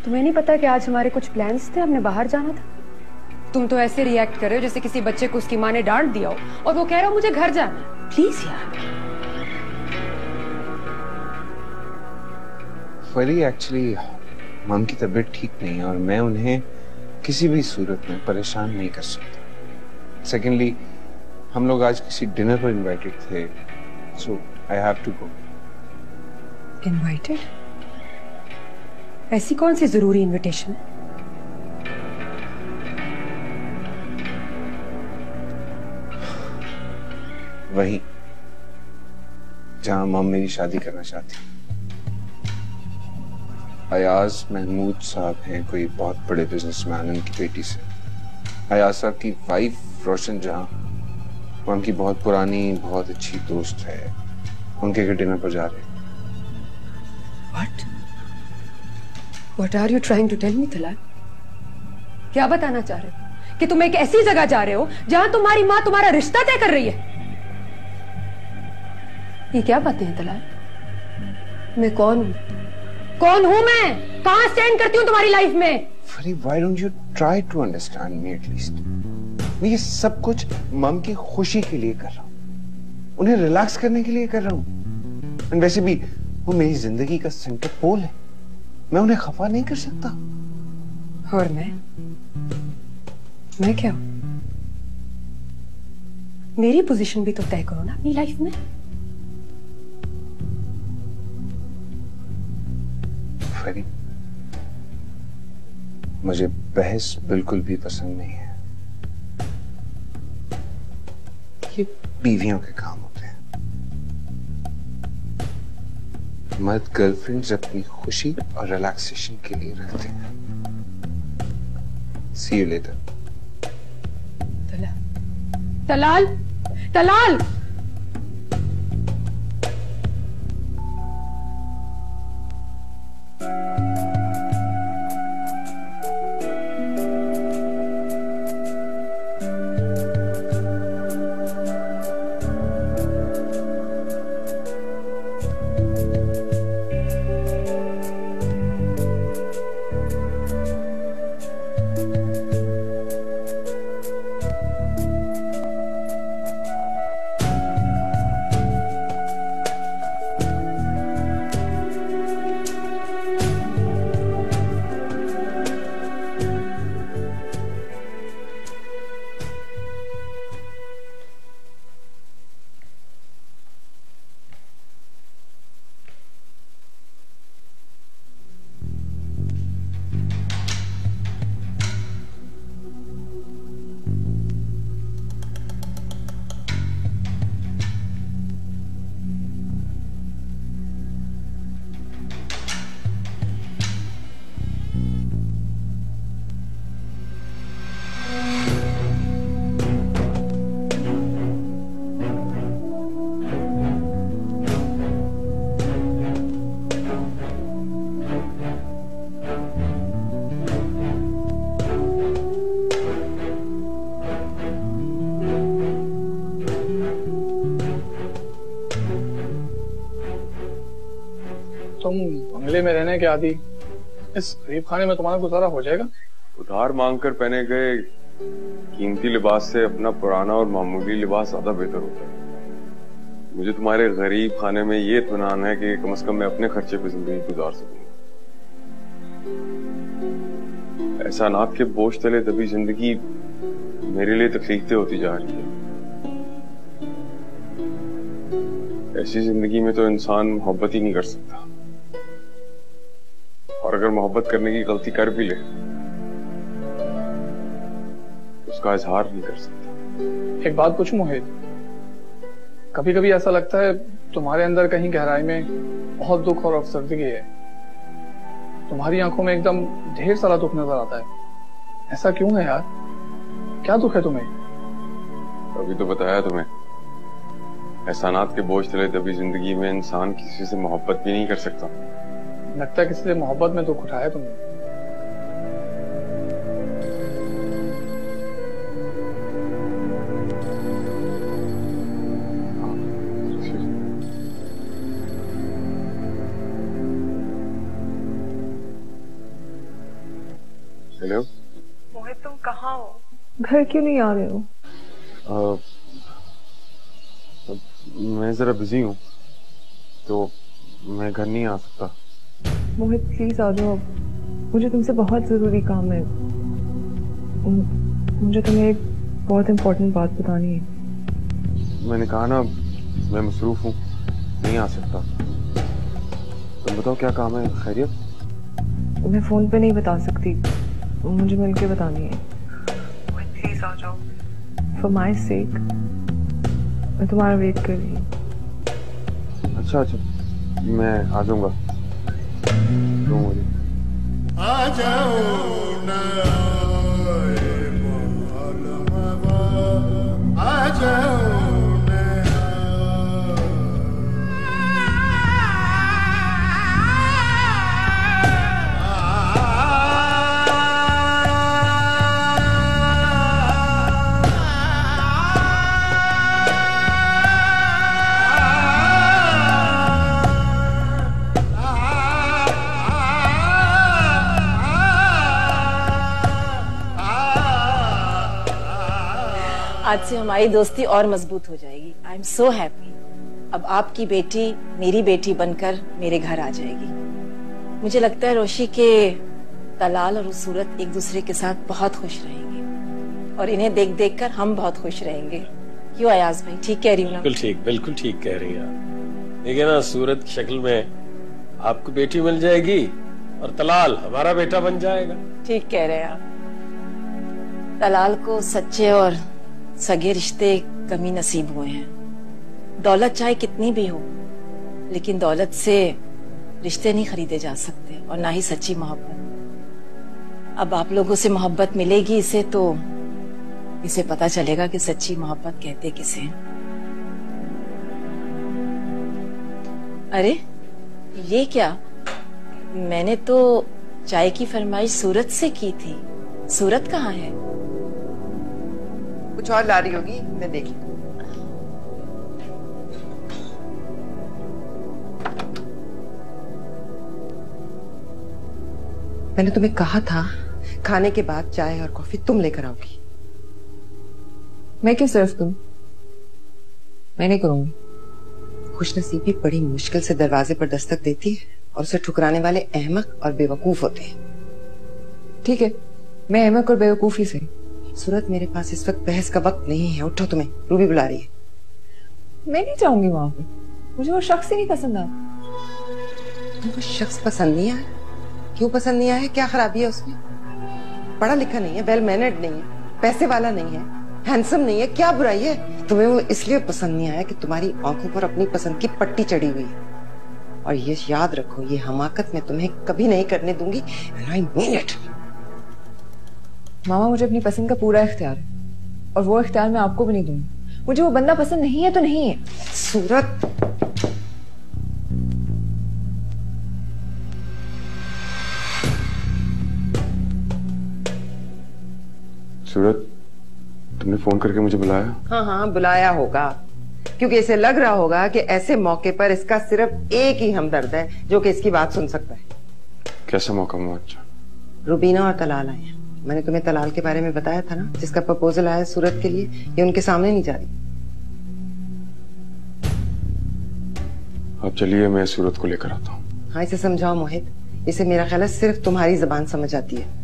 तुम्हें नहीं पता कि आज हमारे कुछ प्लान्स थे, हमने बाहर जाना था। तुम तो ऐसे रिएक्ट कर रहे हो जैसे किसी बच्चे को उसकी माँ ने डांट दिया हो और वो कह रहा हो मुझे घर जाना है। प्लीज यार। फरी, एक्चुअली मम की तबीयत ठीक नहीं है और मैं उन्हें किसी भी सूरत में परेशान नहीं कर सकता। सेकेंडली, हम लोग आज किसी डिनर पर इनवाइटेड थे, so I have to go. Invited? ऐसी कौन सी जरूरी इनविटेशन? वही जहां मम मेरी शादी करना चाहती। अयाज महमूद साहब हैं कोई बहुत बड़े बिजनेसमैन, उनकी बेटी से। अयाज साहब की वाइफ रोशन जहां मम की बहुत पुरानी बहुत अच्छी दोस्त है, उनके घर डिनर पर जा रहे हैं। What are you trying to tell me, Talal? क्या बताना चाह रहे हो? कि तुम एक ऐसी जगह जा रहे हो जहां तुम्हारी माँ तुम्हारा रिश्ता तय कर रही है? ये क्या बातें हैं तलाल? मैं कौन हूं? कौन हूं मैं? कहां स्टैंड करती हूं तुम्हारी लाइफ में? फरी, why don't you try to understand me at least? मैं ये सब कुछ मम की खुशी के लिए कर रहा हूं, उन्हें रिलैक्स करने के लिए कर रहा हूं। और वैसे भी वो मेरी जिंदगी का सेंटर पोल है, मैं उन्हें खफा नहीं कर सकता। और मैं क्या हूं? मेरी पोजीशन भी तो तय करो ना अपनी लाइफ में। फरी, मुझे बहस बिल्कुल भी पसंद नहीं है। ये बीवियों के काम होते हैं। मर्द गर्लफ्रेंड्स अपनी खुशी और रिलैक्सेशन के लिए रखते हैं। See you later. Talal, Talal. तुम बंगले में रहने के आदी, इस गरीब खाने में तुम्हारा गुजारा हो जाएगा? उधार मांगकर पहने गए कीमती लिबास से अपना पुराना और मामूली लिबास ज्यादा बेहतर होता है। मुझे तुम्हारे गरीब खाने में ये इत्मीनान है कि कम से कम मैं अपने खर्चे पे जिंदगी गुजार सकूंगा। एहसानात के बोझ तले तभी जिंदगी मेरे लिए तकलीफदेह होती जा रही है। ऐसी जिंदगी में तो इंसान मोहब्बत ही नहीं कर सकता, और अगर मोहब्बत करने की गलती कर भी ले उसका इजहार नहीं कर सकता। एक बात पूछूं मोहित, कभी कभी ऐसा लगता है तुम्हारे अंदर कहीं गहराई में बहुत दुख और अफसरदगी है। तुम्हारी आंखों में एकदम ढेर सारा दुख नजर आता है। ऐसा क्यों है यार? क्या दुख है तुम्हें? अभी तो बताया तुम्हें, एहसानात के बोझ तले तभी जिंदगी में इंसान किसी से मोहब्बत भी नहीं कर सकता। लगता है किसी से मोहब्बत में दुख उठाया तुमने। हेलो मोहित, तुम कहाँ हो? घर क्यों नहीं आ रहे हो? मैं जरा बिजी हूँ तो मैं घर नहीं आ सकता। मोहित प्लीज आ जाओ, मुझे तुमसे बहुत जरूरी काम है। मुझे तुम्हें एक बहुत इम्पोर्टेंट बात बतानी है। मैंने कहा ना मैं मसरूफ हूँ, नहीं आ सकता। तुम बताओ क्या काम है? खैरियत? मैं फोन पे नहीं बता सकती, मुझे मिलके बतानी है। प्लीज आ जाओ। फॉर माई सेक मैं तुम्हारा वेट कर रही हूँ। अच्छा, मैं आ जाऊंगा। आ जाओ ना, आ जाओ ना। आज से हमारी दोस्ती और मजबूत हो जाएगी। I am so happy. अब आपकी बेटी मेरी बेटी बनकर मेरे घर आ जाएगी। मुझे लगता है रोशी के तलाल और सूरत एक दूसरे के साथ बहुत खुश रहेंगे और इन्हें देख देख कर हम बहुत खुश रहेंगे। क्यों अयाज भाई, ठीक कह रही हूँ ना? बिल्कुल ठीक कह रही हैं आप। देखिए ना, सूरत की शक्ल में आपको बेटी मिल जाएगी और तलाल हमारा बेटा बन जाएगा। ठीक कह रहे हैं आप। तलाल को सच्चे और सगे रिश्ते कमी नसीब हुए हैं। दौलत चाहे कितनी भी हो, लेकिन दौलत से रिश्ते नहीं खरीदे जा सकते और ना ही सच्ची मोहब्बत। अब आप लोगों से मोहब्बत मिलेगी इसे, तो इसे पता चलेगा कि सच्ची मोहब्बत कहते किसे। अरे ये क्या, मैंने तो चाय की फरमाइश सूरत से की थी। सूरत कहाँ है? कुछ और ला रही होगी, मैं देख लूं। मैंने तुम्हें कहा था खाने के बाद चाय और कॉफी तुम लेकर आओगी। मैं क्यों सिर्फ तुम? मैं नहीं करूंगी। खुशनसीबी बड़ी मुश्किल से दरवाजे पर दस्तक देती है और उसे ठुकराने वाले अहमक और बेवकूफ होते हैं। ठीक है, मैं अहमक और बेवकूफ ही सही। सूरत, मेरे पास इस वक्त बहस का वक्त नहीं है। उठो, तुम्हें रूबी बुला रही है। मैं नहीं जाऊंगी वहां पे, मुझे वो शख्स ही नहीं पसंद आता। तुमको शख्स पसंद नहीं आया? क्यों पसंद नहीं आया? क्या खराबी है उसमें? पढ़ा लिखा नहीं है, वेल मैनर्ड नहीं है, पैसे वाला नहीं है, हैंडसम नहीं है, क्या बुराई है? तुम्हें वो इसलिए पसंद नहीं आया कि तुम्हारी आंखों पर अपनी पसंद की पट्टी चढ़ी हुई है। और ये याद रखो, ये हमाकत मैं तुम्हें कभी नहीं करने दूंगी। And I mean it. मामा, मुझे अपनी पसंद का पूरा इख्तियार है और वो इख्तियार मैं आपको भी नहीं दूंगी। मुझे वो बंदा पसंद नहीं है तो नहीं है। सूरत, सूरत, तुमने फोन करके मुझे बुलाया? हाँ, बुलाया होगा, क्योंकि इसे लग रहा होगा कि ऐसे मौके पर इसका सिर्फ एक ही हमदर्द है जो कि इसकी बात सुन सकता है। कैसा मौका मुआवजा? रुबीना और तलाल आए हैं। मैंने तुम्हें तलाल के बारे में बताया था ना, जिसका प्रपोजल आया सूरत के लिए। ये उनके सामने नहीं जा रही। अब चलिए, मैं सूरत को लेकर आता हूँ। हाँ, इसे समझाओ मोहित, इसे मेरा ख्याल है सिर्फ तुम्हारी जबान समझ आती है।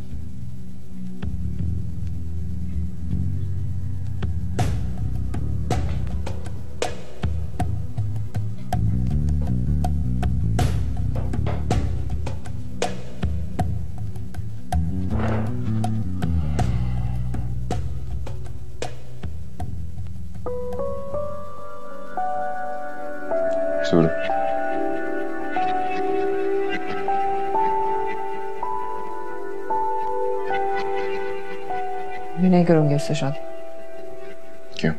सूरत, मैं नहीं करूंगी उससे शादी। क्यों?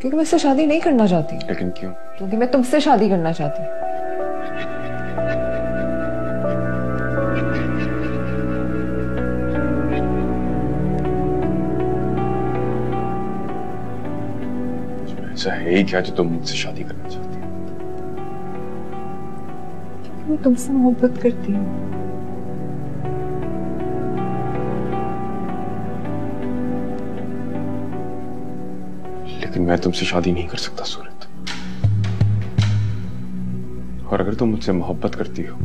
क्योंकि मैं उससे शादी नहीं करना चाहती। लेकिन क्यों? क्योंकि मैं तुमसे शादी करना चाहती हूँ। ऐसा है ही क्या जो तुम मुझसे शादी करना चाहती हो? मैं तुमसे मोहब्बत करती हूँ। लेकिन मैं तुमसे शादी नहीं कर सकता सूरत। और अगर तुम मुझसे मोहब्बत करती हो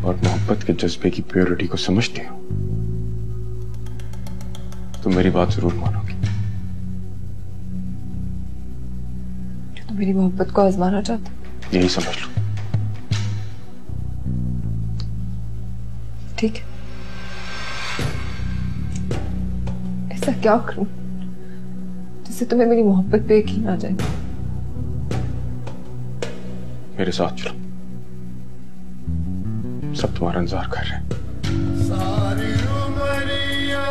और मोहब्बत के जज्बे की प्योरिटी को समझती हो तो मेरी बात जरूर मानोगी। तो मेरी मोहब्बत को आजमाना चाहता? यही समझ लो। ठीक है, ऐसा क्या करूं जिससे तुम्हें मेरी मोहब्बत पे यकीन आ जाए? मेरे साथ चलो, सब तुम्हारा इंतजार कर रहे हैं। सारी उमरिया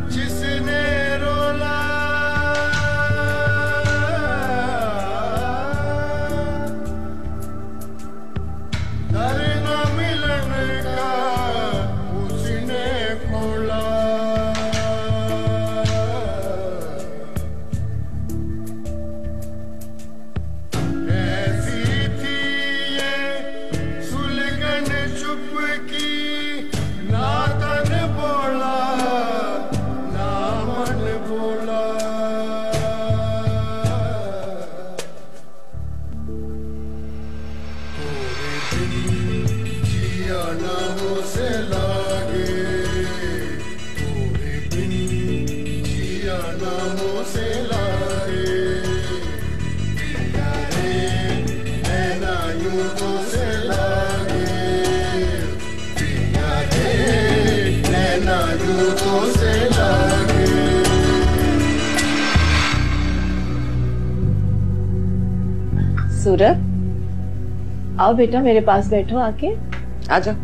जिसने रोला दर न मिलन का उसने खोला। ऐसी थी ये सुलगन चुप की, ना तन बोला ना मन बोला। थोड़े दिन जिया ना हो से लागे, थोड़े दिन जिया ना हो से लागे। पिया रे नैना यूं तो से लागे, पिया रे नैना यूं तो से लागे। सूरत, आओ बेटा मेरे पास बैठो आके। आ जाओ,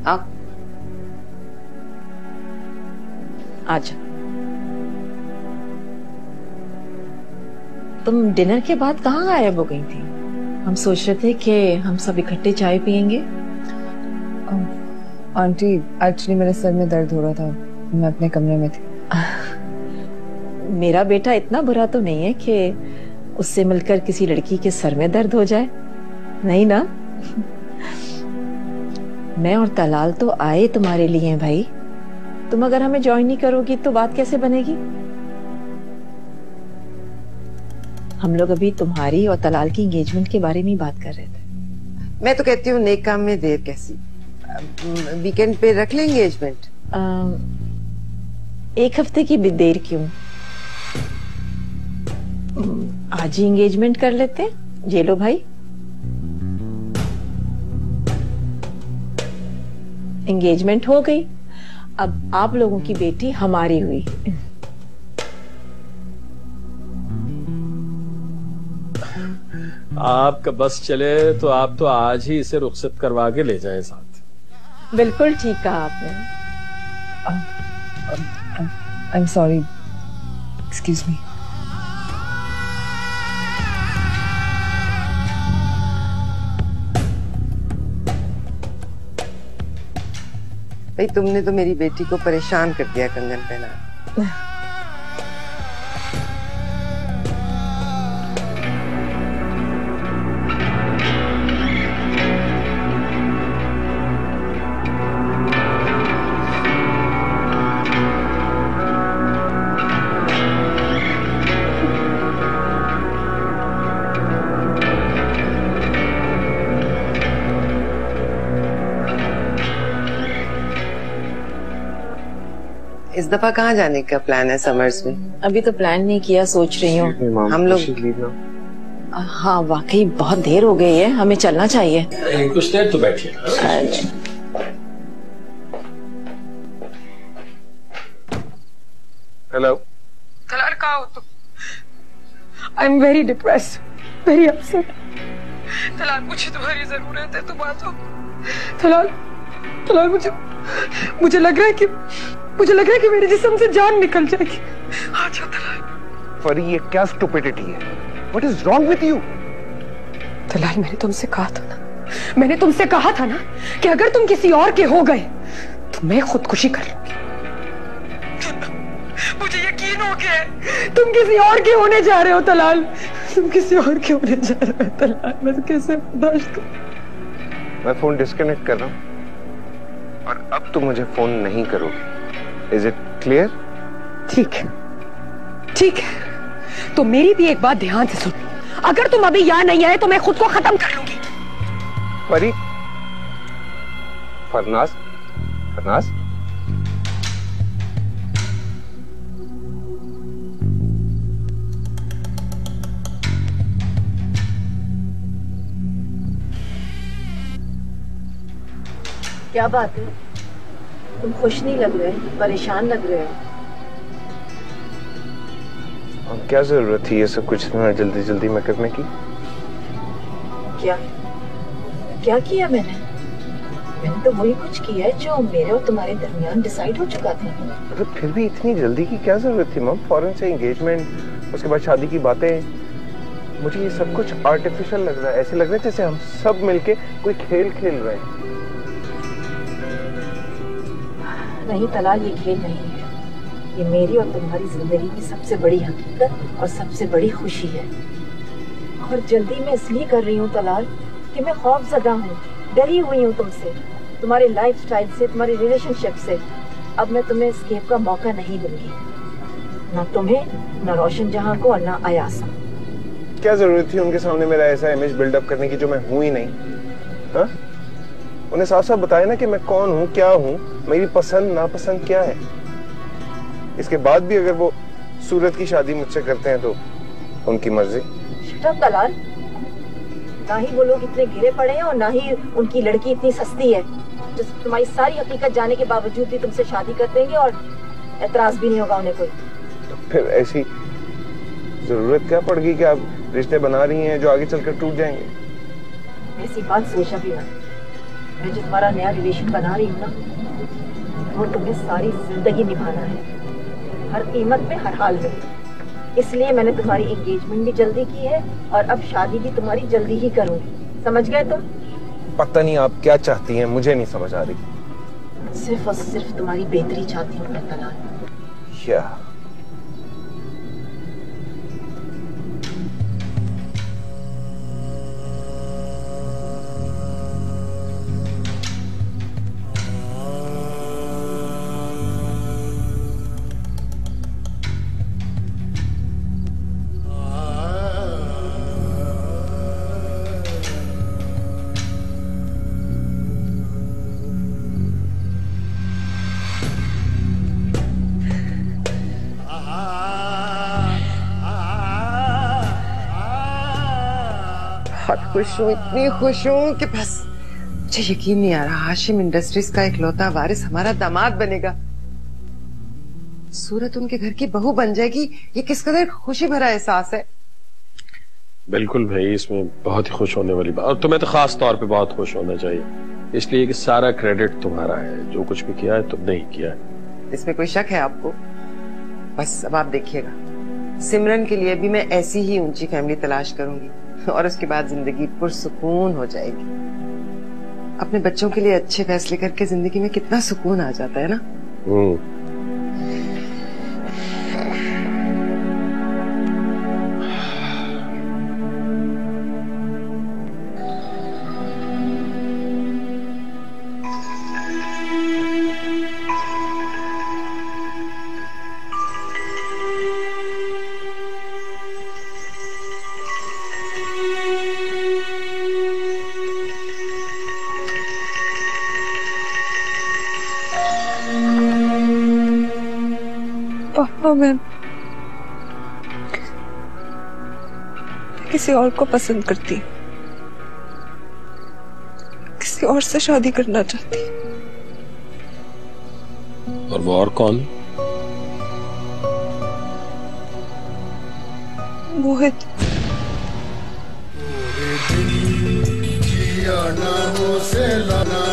आओ। आजा। तुम डिनर के बाद कहाँ गायब हो गई थी? हम सोच रहे थे कि हम सब इकट्ठे चाय पियेंगे। आंटी, एक्चुअली मेरे सर में दर्द हो रहा था, मैं अपने कमरे में थी। मेरा बेटा इतना बुरा तो नहीं है कि उससे मिलकर किसी लड़की के सर में दर्द हो जाए, नहीं ना? मैं और तलाल तो आए तुम्हारे लिए भाई। तुम अगर हमें ज्वाइन नहीं करोगी तो बात कैसे बनेगी? हम लोग अभी तुम्हारी और तलाल की एंगेजमेंट के बारे में बात कर रहे थे। मैं तो कहती हूँ नेक काम में देर कैसी, वीकेंड पे रख लें एंगेजमेंट। एक हफ्ते की भी देर क्यों? आज ही एंगेजमेंट कर लेते। ये लो भाई, एंगेजमेंट हो गई। अब आप लोगों की बेटी हमारी हुई। आपका बस चले तो आप तो आज ही इसे रुखसत करवा के ले जाएं साथ। बिल्कुल ठीक कहा आपने। I am sorry, excuse me. भाई तुमने तो मेरी बेटी को परेशान कर दिया कंगन पहना। इस दफा कहाँ जाने का प्लान है समर्स में? अभी तो प्लान नहीं किया, सोच रही हूँ। हम लोग हाँ वाकई बहुत देर हो गई है, हमें चलना चाहिए। कुछ देर तो बैठिए। हेलो। तलाल, कहाँ हो तुम? I am very depress, very upset. Talal, मुझे तुम्हारी जरूरत है, तुम आ जाओ। तलाल, तलाल, मुझे लग रहा है कि मेरे जिस्म से जान निकल जाएगी। आ जाओ तलाल। फरी, ये क्या स्टुपिडिटी है? What is wrong with you? Talal, मैंने तुमसे कहा था ना कि अगर तुम किसी और के हो गए तो मैं खुदकुशी कर लूंगी। मुझे यकीन हो गया है तुम किसी और के होने जा रहे हो तलाल। तुम किसी और के होने जा रहे हो तलाल। मैं कैसे बर्दाश्त करूं? मैं फोन डिस्कनेक्ट कर रहा हूं और अब तुम मुझे फोन नहीं करोगे। Is it clear? ठीक है, ठीक है, तो मेरी भी एक बात ध्यान से सुन। अगर तुम अभी यहाँ नहीं आए तो मैं खुद को खत्म कर लूंगी। परी, फरनाज, फरनाज, क्या बात है? तुम खुश नहीं लग रहे, परेशान लग रहे हो। क्या जरूरत थी ये सब कुछ इतना जल्दी जल्दी में करने की? क्या क्या किया मैंने? मैंने तो वही कुछ किया है जो मेरे और तुम्हारे दरमियान डिसाइड हो चुका था। तो फिर भी इतनी जल्दी की क्या जरूरत थी मम? फौरन से एंगेजमेंट, उसके बाद शादी की बातें। मुझे ये सब कुछ आर्टिफिशियल लग रहा है। ऐसे लग रहा है जैसे हम सब मिलके कोई खेल खेल रहे हैं। नहीं तलाल, ये खेल नहीं है। ये मेरी और तुम्हारी जिंदगी की सबसे बड़ी हकीकत और सबसे बड़ी खुशी है। और जल्दी मैं इसलिए कर रही हूँ तलाल कि मैं खौफजदा हूँ, डरी हुई हूँ तुमसे, तुम्हारे लाइफस्टाइल से, तुम्हारी रिलेशनशिप से। अब मैं तुम्हें एस्केप का मौका नहीं दूंगी, ना तुम्हें, ना रोशन जहां को और ना अयासा। क्या जरूरत थी उनके सामने मेरा ऐसा इमेज बिल्डअप करने की जो मैं हूं ही नहीं? हा? उन्हें साफ साफ बताया ना कि मैं कौन हूँ, क्या हूँ, मेरी पसंद नापसंद क्या है। इसके बाद भी अगर वो सूरत की शादी मुझसे करते हैं तो उनकी मर्जी। शट अप तलाल, ना ही वो लोग इतने गिरे पड़े हैं और ना ही उनकी लड़की इतनी सस्ती है जो तुम्हारी सारी हकीकत जाने के बावजूद भी तुमसे शादी कर देंगे और एतराज भी नहीं होगा उन्हें कोई। तो फिर ऐसी जरूरत क्या पड़ गई कि आप रिश्ते बना रही हैं जो आगे चलकर टूट जाएंगे? ऐसी बात सोचा भी मत। मैं जो तुम्हारा नया रिलेशन बना रही हूँ ना, वो तुम्हें सारी जिंदगी निभाना है, हर कीमत पे, हर हाल में। इसलिए मैंने तुम्हारी एंगेजमेंट भी जल्दी की है और अब शादी भी तुम्हारी जल्दी ही करूंगी। समझ गए तुम? पता नहीं आप क्या चाहती हैं, मुझे नहीं समझ आ रही। सिर्फ और सिर्फ तुम्हारी बेहतरी चाहती हूँ मैं तलाल। क्या? खुश हूँ, इतनी खुश हूँ कि बस मुझे यकीन नहीं आ रहा हाशिम इंडस्ट्रीज का इकलौता वारिस हमारा दामाद बनेगा। सूरत उनके घर की बहू बन जाएगी। ये किस कदर खुशी भरा एहसास है। बिल्कुल भाई, इसमें बहुत ही खुश होने वाली बात, और तुम्हें तो खास तौर पे बहुत खुश होना चाहिए, इसलिए कि सारा क्रेडिट तुम्हारा है। जो कुछ भी किया है तुमने ही किया है। इसमें कोई शक है आपको? बस अब आप देखिएगा, सिमरन के लिए भी मैं ऐसी ही ऊंची फैमिली तलाश करूंगी और उसके बाद जिंदगी पुरसुकून हो जाएगी। अपने बच्चों के लिए अच्छे फैसले करके जिंदगी में कितना सुकून आ जाता है ना। पापा, मैं किसी और को पसंद करती, किसी और से शादी करना चाहती। और वो और कौन? मोहित। जिया नामों से लागे,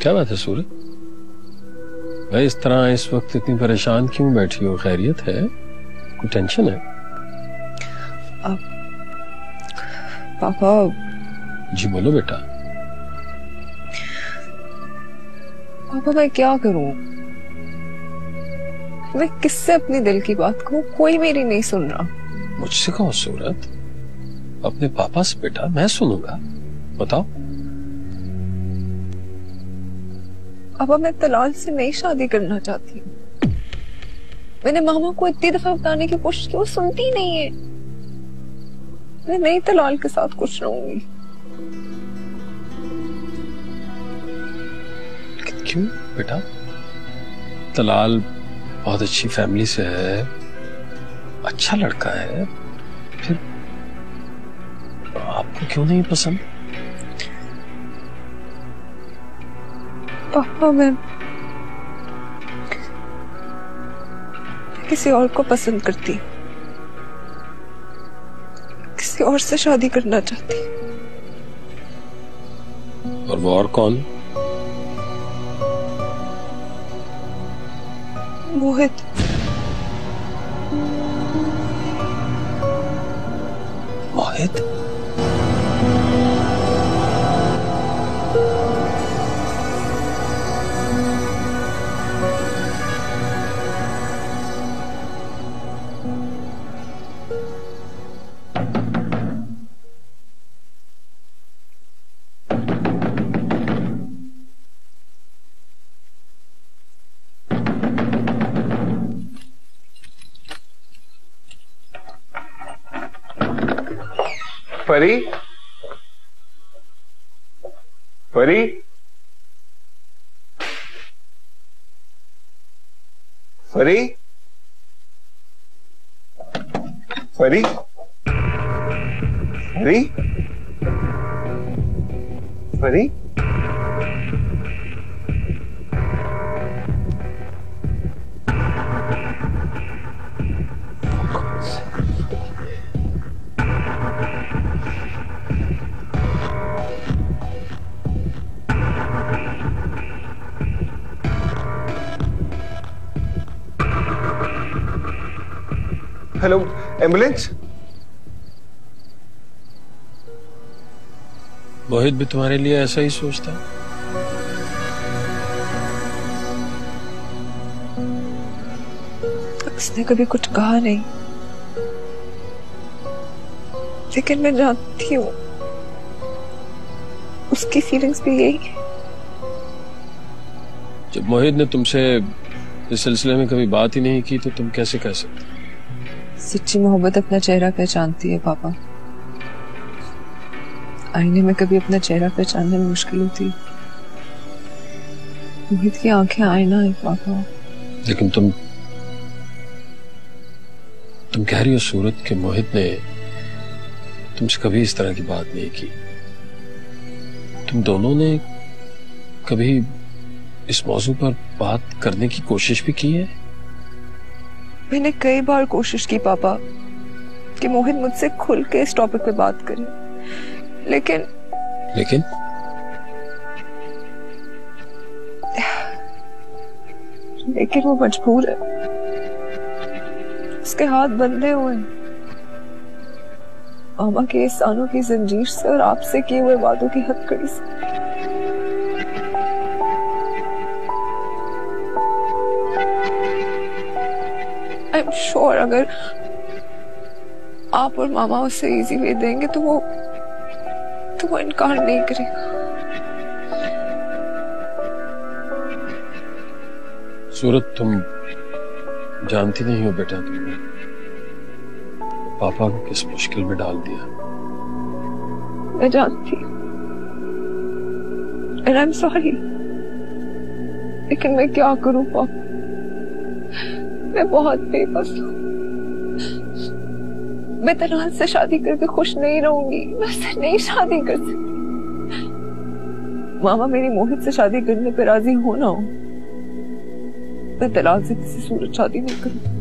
क्या बात है सूरज भाई, इस तरह इस वक्त इतनी परेशान क्यों बैठी हो? खैरियत है? कोई टेंशन है? पापा। जी बोलो बेटा। पापा मैं क्या करूं? मैं किससे अपनी दिल की बात कहूं? कोई मेरी नहीं सुन रहा। मुझसे कहो सूरत, अपने पापा से बेटा, मैं सुनूंगा। बताओ। पापा मैं तलाल से नई शादी करना चाहती हूँ। मैंने मामा को इतनी दफा बताने की कोशिश की, वो सुनती नहीं है। मैं नई तलाल के साथ खुश रहूंगी। क्यों बेटा? तलाल बहुत अच्छी फैमिली से है, अच्छा लड़का है, फिर आपको क्यों नहीं पसंद? पापा मैं किसी और को पसंद करती, किसी और से शादी करना चाहती। और वो और कौन? मोहित। मोहित? परी, परी, परी, परी, परी, परी, हेलो एम्बुलेंस। मोहित भी तुम्हारे लिए ऐसा ही सोचता है? उसने कभी कुछ कहा नहीं, लेकिन मैं जानती हूँ उसकी फीलिंग्स भी यही है। जब मोहित ने तुमसे इस सिलसिले में कभी बात ही नहीं की तो तुम कैसे कह सकते? सच्ची मोहब्बत अपना चेहरा पहचानती है पापा। आईने में कभी अपना चेहरा पहचानने में मुश्किल होती है। मोहित की आंखें आईना है पापा। लेकिन तुम कह रही हो सूरत कि मोहित ने तुमसे कभी इस तरह की बात नहीं की। तुम दोनों ने कभी इस मौजू पर बात करने की कोशिश भी की है? मैंने कई बार कोशिश की पापा कि मोहित मुझसे खुल के इस टॉपिक पे बात करे, लेकिन वो मजबूर है। उसके हाथ बंधे हुए हैं मामा के एहसानों की जंजीर से और आपसे किए हुए वादों की हथकड़ी से। आई एम श्योर अगर आप और मामा उसे इजी वे देंगे तो वो इनकार नहीं करेगा। सूरत, तुम जानती नहीं हो बेटा, तुमने पापा को किस मुश्किल में डाल दिया। मैं जानती हूँ, and I'm sorry, लेकिन मैं क्या करूं पापा? मैं बहुत बेबस हूँ। मैं तलाल से शादी करके खुश नहीं रहूंगी। मैं उससे नहीं शादी कर सकती। मामा मेरी मोहित से शादी करने पे राजी हो ना हो, मैं तलाल से किसी सूरत शादी नहीं करूंगी।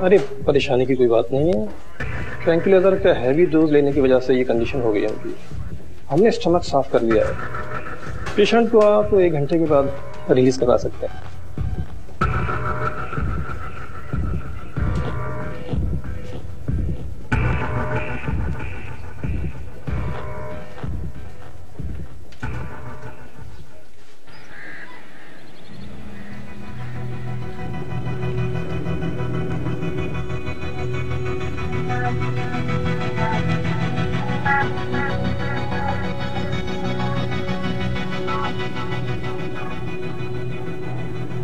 अरे परेशानी की कोई बात नहीं है। ट्रैंक्विलाइजर का हैवी डोज लेने की वजह से ये कंडीशन हो गई है उनकी। हमने स्टमक साफ कर दिया है। पेशेंट को आप 1 घंटे के बाद रिलीज करा सकते हैं।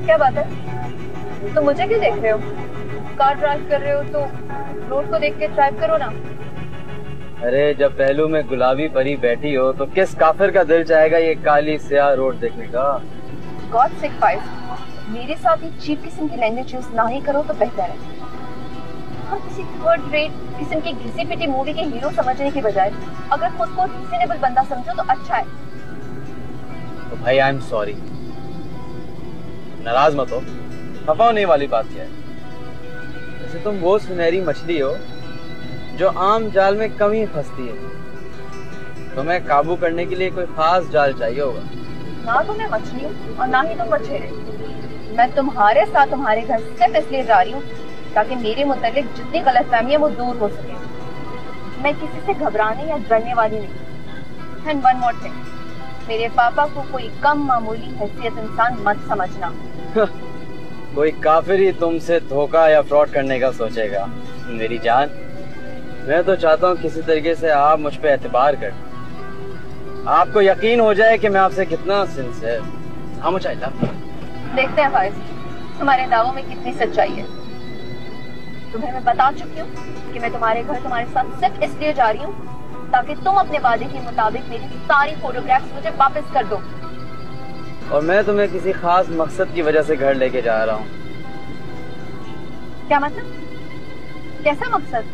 क्या बात है? तुम मुझे क्यों देख रहे हो? कार ड्राइव कर रहे हो तो रोड को देख के ड्राइव करो ना। अरे जब पहलू में गुलाबी परी बैठी हो तो किस काफिर का दिल चाहेगा ये काली स्याह रोड देखने का। गॉड सिक फाइव, मेरे साथ ही चीप किस्म की लैंग्वेज यूज ना ही करो तो बेहतर है। हम किसी थर्ड रेट किस्म की घिसी पिटी मूवी के हीरो समझने की बजाय अगर खुद को रीजनेबल बंदा समझो तो अच्छा है। तो भाई आई एम सॉरी, नाराज मत हो। खफा होने वाली बात क्या है? जैसे तुम वो सुनहरी मछली हो जो आम जाल में कम ही फंसती है। तुम्हें काबू करने के लिए कोई खास जाल चाहिए होगा। ना तो मैं मछली हूँ और ना ही तुम मछली। मैं तुम्हारे साथ तुम्हारे घर सिर्फ इसलिए जा रही हूँ ताकि मेरे मुतालिक जितनी गलतफहमी है वो दूर हो सके। मैं किसी से घबराने या डरने वाली नहीं। एंड वन मोर थिंग, मेरे पापा को कोई कम मामूली हैसियत इंसान मत समझना। कोई काफिर ही तुमसे धोखा या फ्रॉड करने का सोचेगा। मेरी जान, मैं तो चाहता हूँ किसी तरीके से आप मुझ पे एतबार कर, आपको यकीन हो जाए कि मैं आपसे कितना सिंसियर। हाँ मुझे देखते हैं फाइज, तुम्हारे दावों में कितनी सच्चाई है। तुम्हें मैं बता चुकी हूँ कि मैं तुम्हारे घर तुम्हारे साथ सिर्फ इसलिए जा रही हूँ ताकि तुम अपने वादे के मुताबिक मेरी सारी फोटोग्राफ्स मुझे वापस कर दो। और मैं तुम्हें किसी खास मकसद की वजह से घर लेके जा रहा हूँ। क्या मतलब? कैसा मकसद?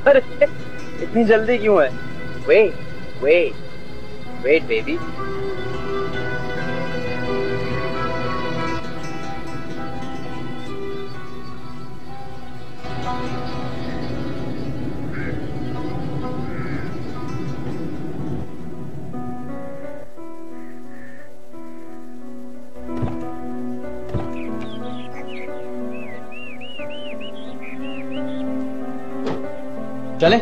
अरे इतनी जल्दी क्यों है? Wait wait wait baby. चले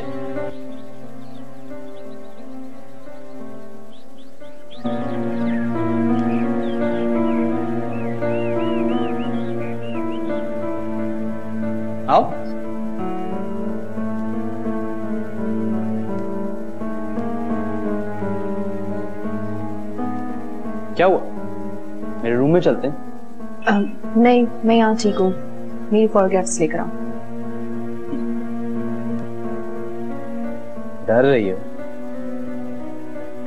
आओ। क्या हुआ? मेरे रूम में चलते हैं। नहीं, मैं यहाँ ठीक हूँ। मेरी फोटोग्राफ्स लेकर आओ। डर रही हो?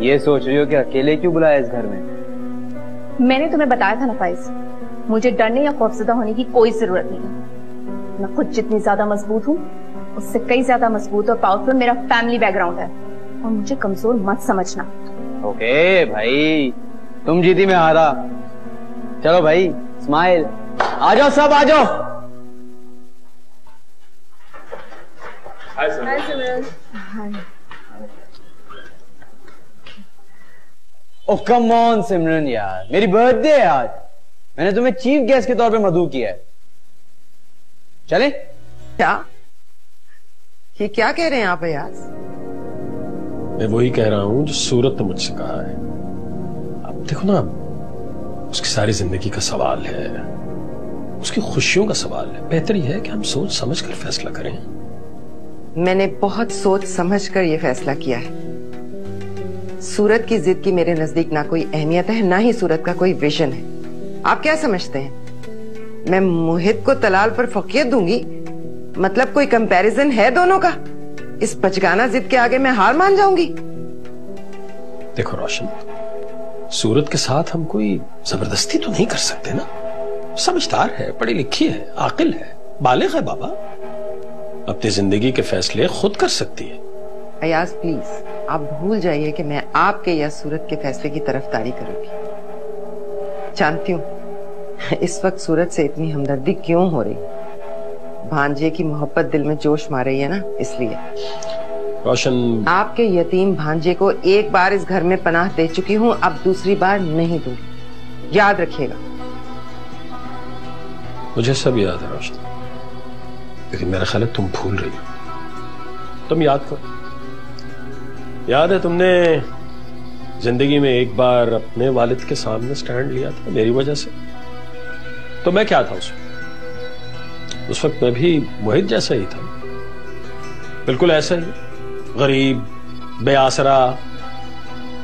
ये सोच रही हो कि अकेले क्यों बुलाया इस घर में? मैंने तुम्हें बताया था ना फाइज, मुझे डरने या खौफजदा होने की कोई जरूरत नहीं है। मैं खुद जितनी ज्यादा मजबूत हूँ उससे कई ज्यादा मजबूत और पावरफुल मेरा फैमिली बैकग्राउंड है और मुझे कमजोर मत समझना। ओके भाई, तुम जीती मैं हारा। चलो भाई स्माइल। आ जाओ सब आ जाओ। हाय सिमरन। ओ कम ऑन सिमरन यार, मेरी बर्थडे है आज। मैंने तुम्हें चीफ गेस्ट के तौर पे मदऊ किया है। चले? क्या? ये क्या कह रहे हैं आप अयाज? मैं वही कह रहा हूं जो सूरत ने मुझसे कहा है। अब देखो ना, उसकी सारी जिंदगी का सवाल है, उसकी खुशियों का सवाल है। बेहतर यह है कि हम सोच समझ कर फैसला करें। मैंने बहुत सोच समझ कर यह फैसला किया है। सूरत की जिद की मेरे नजदीक ना कोई अहमियत है, ना ही सूरत का कोई विजन है। आप क्या समझते हैं मैं मोहित को तलाल पर फौकियत दूंगी? मतलब कोई कंपैरिजन है दोनों का? इस बचगाना जिद के आगे मैं हार मान जाऊंगी? देखो रोशन, सूरत के साथ हम कोई जबरदस्ती तो नहीं कर सकते ना। समझदार है, पढ़ी लिखी है, आकिल है, बालिग है बाबा, अपनी जिंदगी के फैसले खुद कर सकती है। अयाज प्लीज, आप भूल जाइए कि मैं आपके या सूरत के फैसले की तरफदारी करूंगी। जानती हूँ इस वक्त सूरत से इतनी हमदर्दी क्यों हो रही। भांजे की मोहब्बत दिल में जोश मार रही है ना, इसलिए। रोशन, आपके यतीम भांजे को एक बार इस घर में पनाह दे चुकी हूँ, अब दूसरी बार नहीं दूंगी, याद रखिएगा। मुझे सब याद है रोशन, लेकिन मेरा ख्याल है तुम भूल रही हो। तुम याद करो, याद है तुमने जिंदगी में एक बार अपने वालिद के सामने स्टैंड लिया था मेरी वजह से? तो मैं क्या था उस वक्त मैं भी मोहित जैसा ही था, बिल्कुल ऐसा ही, गरीब, बेआसरा।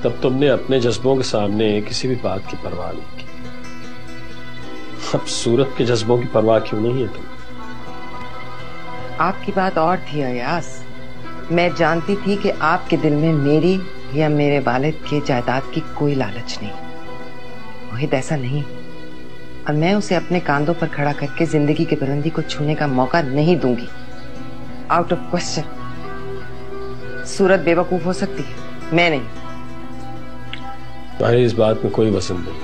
तब तुमने अपने जज्बों के सामने किसी भी बात की परवाह नहीं की। अब सूरत के जज्बों की परवाह क्यों नहीं है तुम? आपकी बात और थी अयास। मैं जानती थी कि आपके दिल में मेरी या मेरे वालिद के जायदाद की कोई लालच नहीं। मोहित ऐसा नहीं, और मैं उसे अपने कांधों पर खड़ा करके जिंदगी की बुलंदी को छूने का मौका नहीं दूंगी। Out of question. सूरत बेवकूफ हो सकती है, मैं नहीं। तुम्हारी इस बात में कोई वजन नहीं,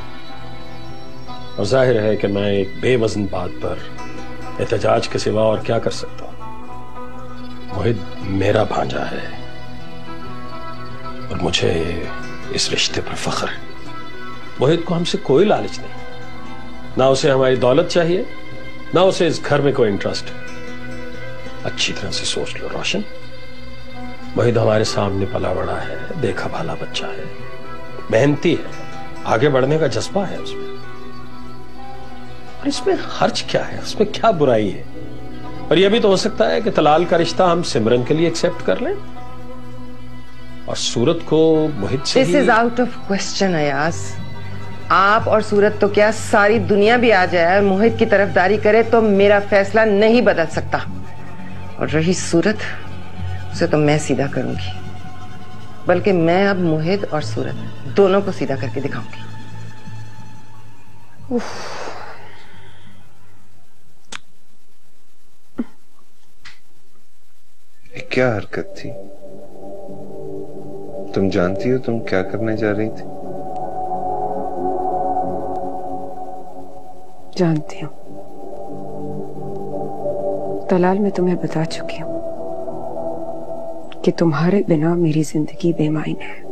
और जाहिर है कि मैं एक बेवजन बात पर एहतजाज के सिवा और क्या कर सकता हूं। मोहित मेरा भांजा है और मुझे इस रिश्ते पर फख्र है। मोहित को हमसे कोई लालच नहीं, ना उसे हमारी दौलत चाहिए, ना उसे इस घर में कोई इंटरेस्ट है। अच्छी तरह से सोच लो रोशन, मोहित हमारे सामने पला बड़ा है, देखा भाला बच्चा है, मेहनती है, आगे बढ़ने का जज्बा है उसमें। और इसमें हर्ज क्या है, उसमें क्या बुराई है? और यह भी तो हो सकता है कि तलाल का रिश्ता हम सिमरन के लिए एक्सेप्ट कर लें और सूरत को मोहित से। This is out of question Ayaz. आप और सूरत तो क्या, सारी दुनिया भी आ जाए और मोहित की तरफदारी करे तो मेरा फैसला नहीं बदल सकता। और रही सूरत, उसे तो मैं सीधा करूंगी, बल्कि मैं अब मोहित और सूरत दोनों को सीधा करके दिखाऊंगी। क्या हरकत थी? तुम जानती हो तुम क्या करने जा रही थी? जानती हूँ तलाल, मैं तुम्हें बता चुकी हूँ कि तुम्हारे बिना मेरी जिंदगी बेमायने है,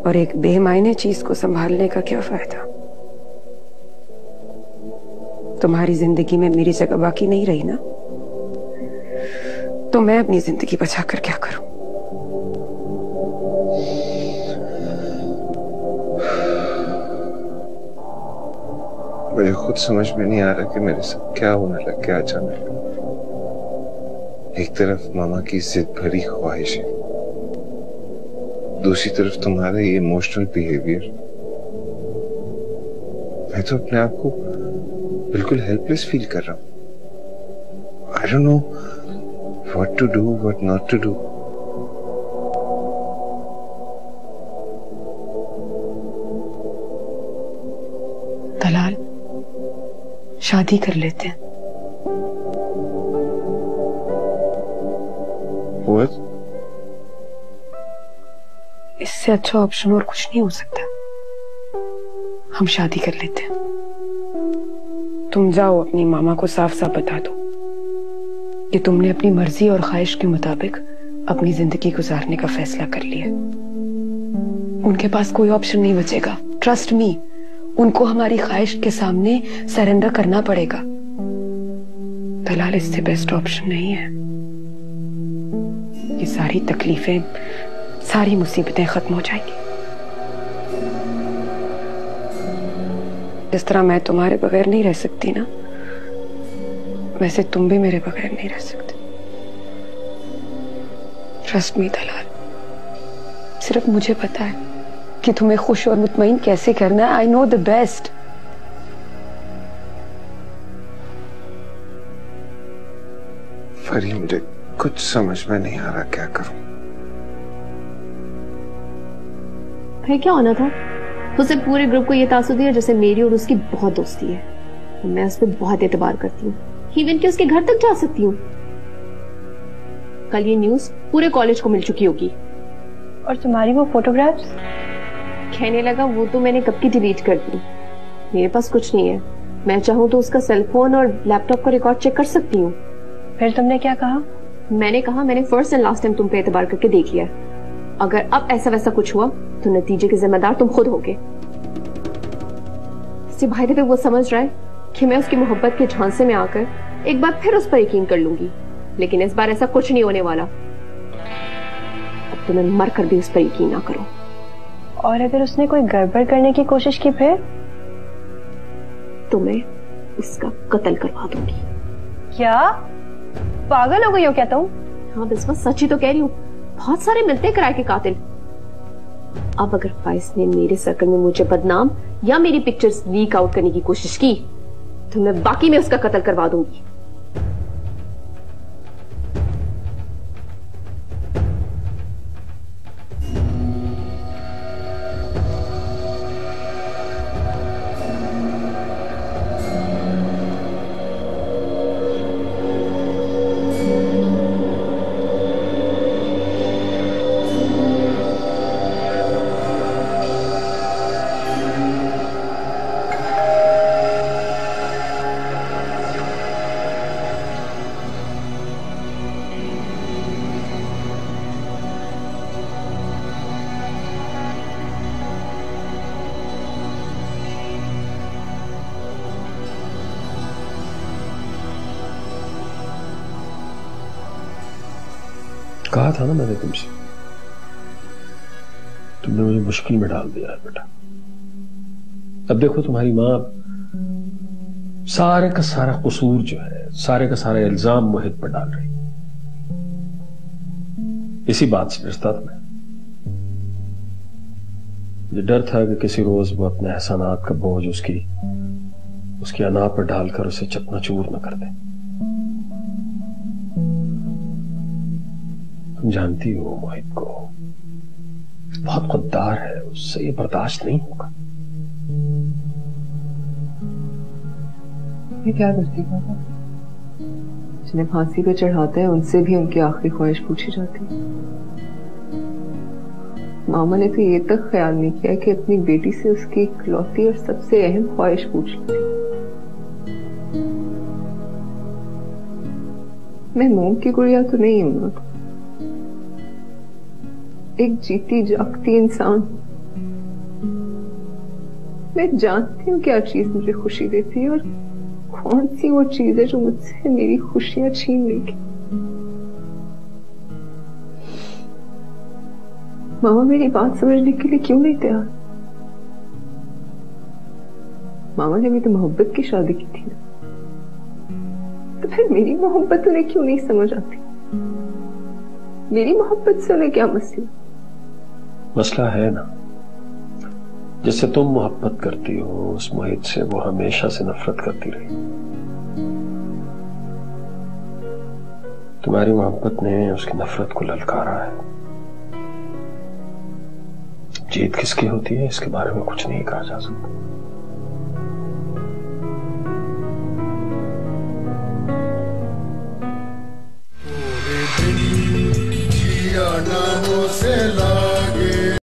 और एक बेमायने चीज को संभालने का क्या फायदा? तुम्हारी जिंदगी में मेरी जगह बाकी नहीं रही ना, तो मैं अपनी जिंदगी बचाकर क्या करूं? मुझे खुद समझ में नहीं आ रहा कि मेरे साथ क्या होने लग गया अचानक। एक तरफ मामा की जिद भरी ख्वाहिशें, दूसरी तरफ तुम्हारा ये इमोशनल बिहेवियर। मैं तो अपने आप को बिल्कुल हेल्पलेस फील कर रहा हूं। I don't know what to do, what not to do. Talal, शादी कर लेते हैं। What? इससे अच्छा ऑप्शन और कुछ नहीं हो सकता। हम शादी कर लेते हैं। तुम जाओ अपनी मामा को साफ साफ बता दो कि तुमने अपनी मर्जी और ख्वाहिश के मुताबिक अपनी जिंदगी गुजारने का फैसला कर लिया। उनके पास कोई ऑप्शन नहीं बचेगा। ट्रस्ट मी, उनको हमारी ख्वाहिश के सामने सरेंडर करना पड़ेगा। तलाल इससे बेस्ट ऑप्शन नहीं है। ये सारी तकलीफें, सारी मुसीबतें खत्म हो जाएंगी। जिस तरह मैं तुम्हारे बगैर नहीं रह सकती ना, वैसे तुम भी मेरे बगैर नहीं रह सकते। ट्रस्ट मी तलाल, सिर्फ मुझे पता है कि तुम्हें खुश और मुतमईन कैसे करना है। I know the best. फरी, मुझे कुछ समझ में नहीं आ रहा क्या करूं। भाई क्या होना था? उसे पूरे ग्रुप को ये तासुर दिया जैसे मेरी और उसकी बहुत दोस्ती है। मैं उस पर बहुत एतबार करती हूँ, इवन कि उसके घर तक जा सकती हूँ। कल ये न्यूज पूरे कॉलेज को मिल चुकी होगी। और तुम्हारी वो फोटोग्राफ्स? कहने लगा वो तो मैंने कब की डिलीट कर दी। मेरे पास कुछ नहीं है, मैं चाहूँ तो उसका सेलफोन और लैपटॉप का रिकॉर्ड चेक कर सकती हूँ। फिर तुमने क्या कहा? मैंने कहा मैंने फर्स्ट एंड लास्ट टाइम तुम पे एतबार करके देख लिया। अगर अब ऐसा वैसा कुछ हुआ तो नतीजे के जिम्मेदार तुम खुद होगे। भाई पे वो समझ रहा है कि मैं उसकी मोहब्बत के झांसे में आकर एक बार फिर उस पर यकीन कर लूंगी, लेकिन इस बार ऐसा कुछ नहीं होने वाला। अब तुम्हें मर कर भी उस पर यकीन ना करो। और अगर उसने कोई गड़बड़ करने की कोशिश की फिर? तो मैं उसका कत्ल करवा दूंगी। क्या पागल हो गई हो क्या तुम? हाँ बिस्वा, सच ही तो कह रही हूँ। बहुत सारे मिलते हैं किराए के कातिल। अब अगर फाइज ने मेरे सर्कल में मुझे बदनाम या मेरी पिक्चर्स लीक आउट करने की कोशिश की तो मैं बाकी में उसका कत्ल करवा दूंगी। कहा था ना मैंने तुमसे, तुमने मुझे मुश्किल में डाल दिया है बेटा। अब देखो तुम्हारी माँ सारे का सारा कसूर जो है, सारे का सारा इल्जाम मोहित पर डाल रही, इसी बात से डरता था मैं। मुझे डर था कि किसी रोज वो अपने एहसानात का बोझ उसकी अना पर डालकर उसे चकनाचूर न कर दे। तुम जानती हो मोहित को, बहुत खुददार है, उससे ये बर्दाश्त नहीं होगा। ये क्या करती पापा? जिन्हें फांसी पे चढ़ाते हैं उनसे भी उनकी आखिरी ख्वाहिश पूछी जाती है। मामा ने तो ये तक ख्याल नहीं किया कि अपनी बेटी से उसकी इकलौती और सबसे अहम ख्वाहिश पूछ ली। मैं मोम की गुड़िया तो नहीं हूं ना, एक जीती जागती इंसान। मैं जानती हूँ क्या चीज मुझे खुशी देती है और कौन सी वो चीज है जो मुझसे मेरी खुशियां छीन लेगी। मामा मेरी बात समझने के लिए क्यों नहीं तैयार? मामा ने भी तो मोहब्बत की शादी की थी, तो फिर मेरी मोहब्बत उन्हें क्यों नहीं समझ आती? मेरी मोहब्बत से उन्हें क्या मसला? मसला है ना, जिससे तुम मोहब्बत करती हो उस मोहित से वो हमेशा से नफरत करती रही। तुम्हारी मोहब्बत ने उसकी नफरत को ललकारा है। जीत किसकी होती है इसके बारे में कुछ नहीं कहा जा सकता। जिया नामों से